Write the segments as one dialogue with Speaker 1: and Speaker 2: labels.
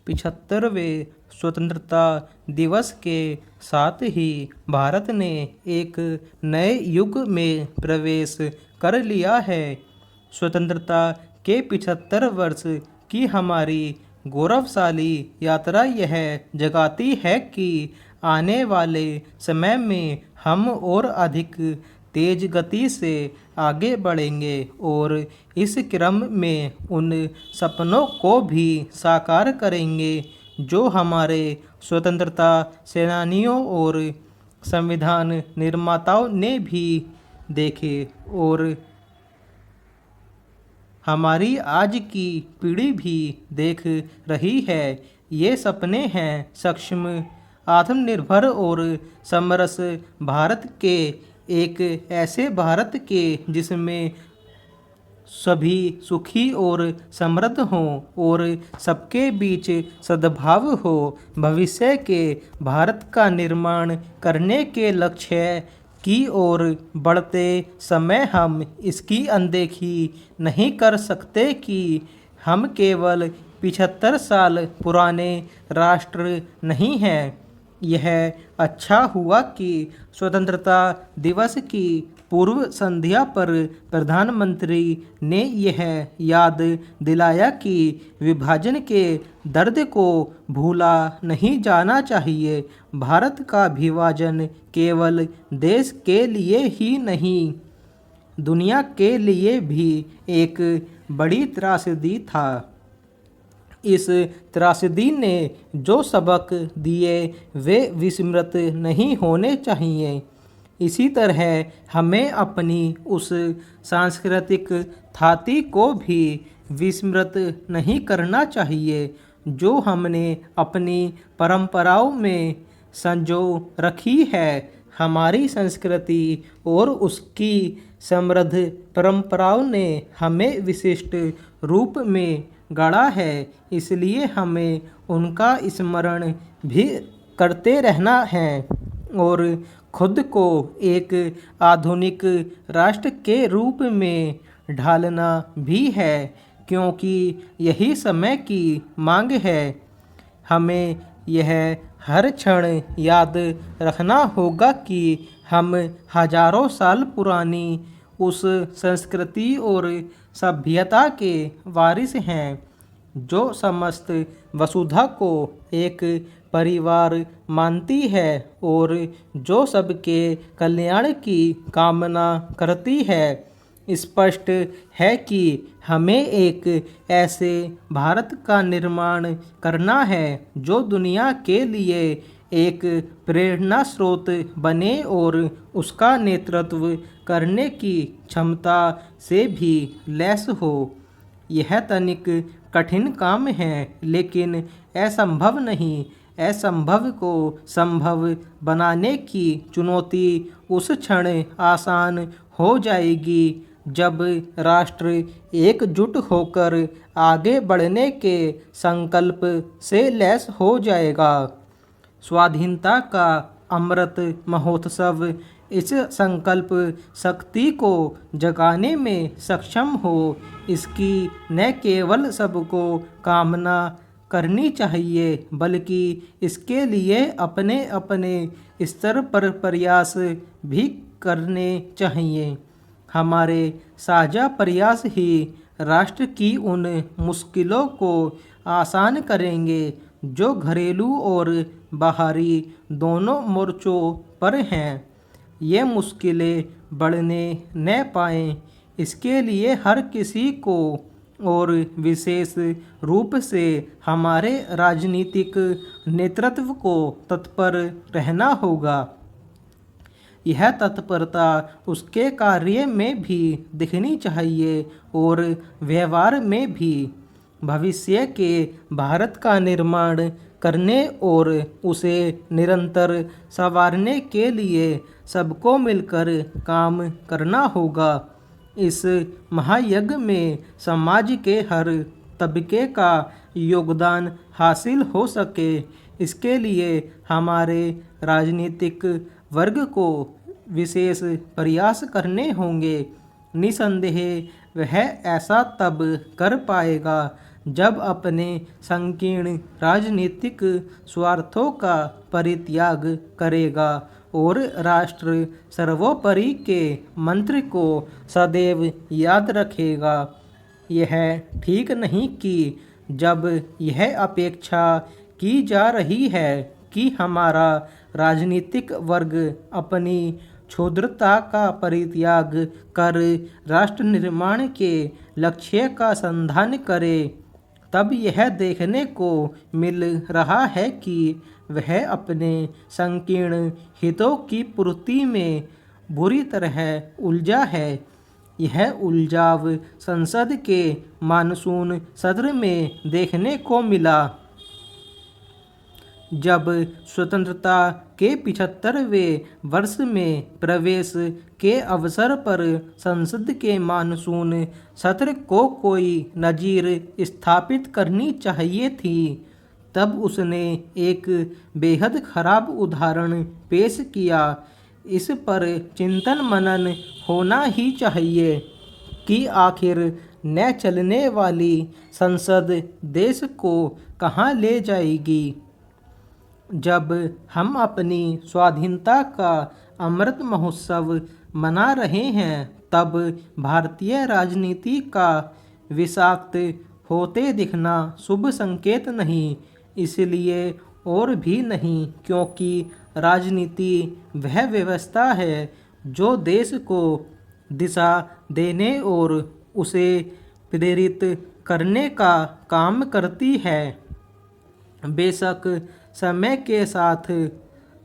Speaker 1: 75वें स्वतंत्रता दिवस के साथ ही भारत ने एक नए युग में प्रवेश कर लिया है। स्वतंत्रता के 75 वर्ष की हमारी गौरवशाली यात्रा यह जगाती है कि आने वाले समय में हम और अधिक तेज गति से आगे बढ़ेंगे और इस क्रम में उन सपनों को भी साकार करेंगे जो हमारे स्वतंत्रता सेनानियों और संविधान निर्माताओं ने भी देखे और हमारी आज की पीढ़ी भी देख रही है। ये सपने हैं सक्षम, आत्मनिर्भर और समरस भारत के, एक ऐसे भारत के जिसमें सभी सुखी और समृद्ध हों और सबके बीच सद्भाव हो। भविष्य के भारत का निर्माण करने के लक्ष्य की ओर बढ़ते समय हम इसकी अनदेखी नहीं कर सकते कि हम केवल 75 साल पुराने राष्ट्र नहीं हैं। यह अच्छा हुआ कि स्वतंत्रता दिवस की पूर्व संध्या पर प्रधानमंत्री ने यह याद दिलाया कि विभाजन के दर्द को भूला नहीं जाना चाहिए। भारत का विभाजन केवल देश के लिए ही नहीं, दुनिया के लिए भी एक बड़ी त्रासदी था। इस त्रासदी ने जो सबक दिए वे विस्मृत नहीं होने चाहिए। इसी तरह हमें अपनी उस सांस्कृतिक थाती को भी विस्मृत नहीं करना चाहिए जो हमने अपनी परंपराओं में संजो रखी है। हमारी संस्कृति और उसकी समृद्ध परंपराओं ने हमें विशिष्ट रूप में गढ़ा है, इसलिए हमें उनका स्मरण भी करते रहना है और खुद को एक आधुनिक राष्ट्र के रूप में ढालना भी है, क्योंकि यही समय की मांग है। हमें यह हर क्षण याद रखना होगा कि हम हजारों साल पुरानी उस संस्कृति और सभ्यता के वारिस हैं जो समस्त वसुधा को एक परिवार मानती है और जो सबके कल्याण की कामना करती है। स्पष्ट है कि हमें एक ऐसे भारत का निर्माण करना है जो दुनिया के लिए एक प्रेरणा स्रोत बने और उसका नेतृत्व करने की क्षमता से भी लैस हो। यह तनिक कठिन काम है, लेकिन असंभव नहीं। असंभव को संभव बनाने की चुनौती उस क्षण आसान हो जाएगी जब राष्ट्र एकजुट होकर आगे बढ़ने के संकल्प से लैस हो जाएगा। स्वाधीनता का अमृत महोत्सव इस संकल्प शक्ति को जगाने में सक्षम हो। इसकी न केवल सबको कामना करनी चाहिए बल्कि इसके लिए अपने अपने स्तर पर प्रयास भी करने चाहिए। हमारे साझा प्रयास ही राष्ट्र की उन मुश्किलों को आसान करेंगे जो घरेलू और बाहरी दोनों मोर्चों पर हैं। ये मुश्किलें बढ़ने न पाएं, इसके लिए हर किसी को और विशेष रूप से हमारे राजनीतिक नेतृत्व को तत्पर रहना होगा। यह तत्परता उसके कार्य में भी दिखनी चाहिए और व्यवहार में भी। भविष्य के भारत का निर्माण करने और उसे निरंतर संवारने के लिए सबको मिलकर काम करना होगा। इस महायज्ञ में समाज के हर तबके का योगदान हासिल हो सके, इसके लिए हमारे राजनीतिक वर्ग को विशेष प्रयास करने होंगे। निसंदेह वह ऐसा तब कर पाएगा जब अपने संकीर्ण राजनीतिक स्वार्थों का परित्याग करेगा और राष्ट्र सर्वोपरि के मंत्र को सदैव याद रखेगा। यह ठीक नहीं कि जब यह अपेक्षा की जा रही है कि हमारा राजनीतिक वर्ग अपनी क्षुद्रता का परित्याग कर राष्ट्र निर्माण के लक्ष्य का संधान करे, तब यह देखने को मिल रहा है कि वह अपने संकीर्ण हितों की पूर्ति में बुरी तरह उलझा है। यह उलझाव संसद के मानसून सत्र में देखने को मिला, जब स्वतंत्रता के 75वें वर्ष में प्रवेश के अवसर पर संसद के मानसून सत्र को कोई नज़ीर स्थापित करनी चाहिए थी। तब उसने एक बेहद खराब उदाहरण पेश किया। इस पर चिंतन मनन होना ही चाहिए कि आखिर न चलने वाली संसद देश को कहाँ ले जाएगी। जब हम अपनी स्वाधीनता का अमृत महोत्सव मना रहे हैं, तब भारतीय राजनीति का विषाक्त होते दिखना शुभ संकेत नहीं, इसलिए और भी नहीं क्योंकि राजनीति वह व्यवस्था है जो देश को दिशा देने और उसे प्रेरित करने का काम करती है। बेशक समय के साथ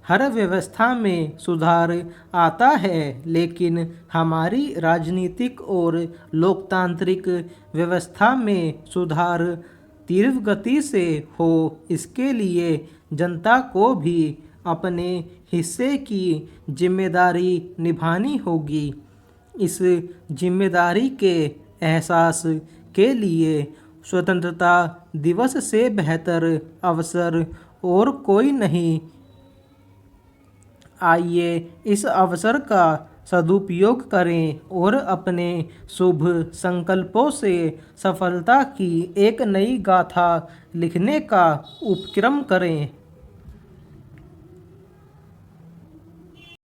Speaker 1: हर व्यवस्था में सुधार आता है, लेकिन हमारी राजनीतिक और लोकतांत्रिक व्यवस्था में सुधार तीव्र गति से हो, इसके लिए जनता को भी अपने हिस्से की जिम्मेदारी निभानी होगी। इस जिम्मेदारी के एहसास के लिए स्वतंत्रता दिवस से बेहतर अवसर और कोई नहीं। आइए इस अवसर का सदुपयोग करें और अपने शुभ संकल्पों से सफलता की एक नई गाथा लिखने का उपक्रम करें।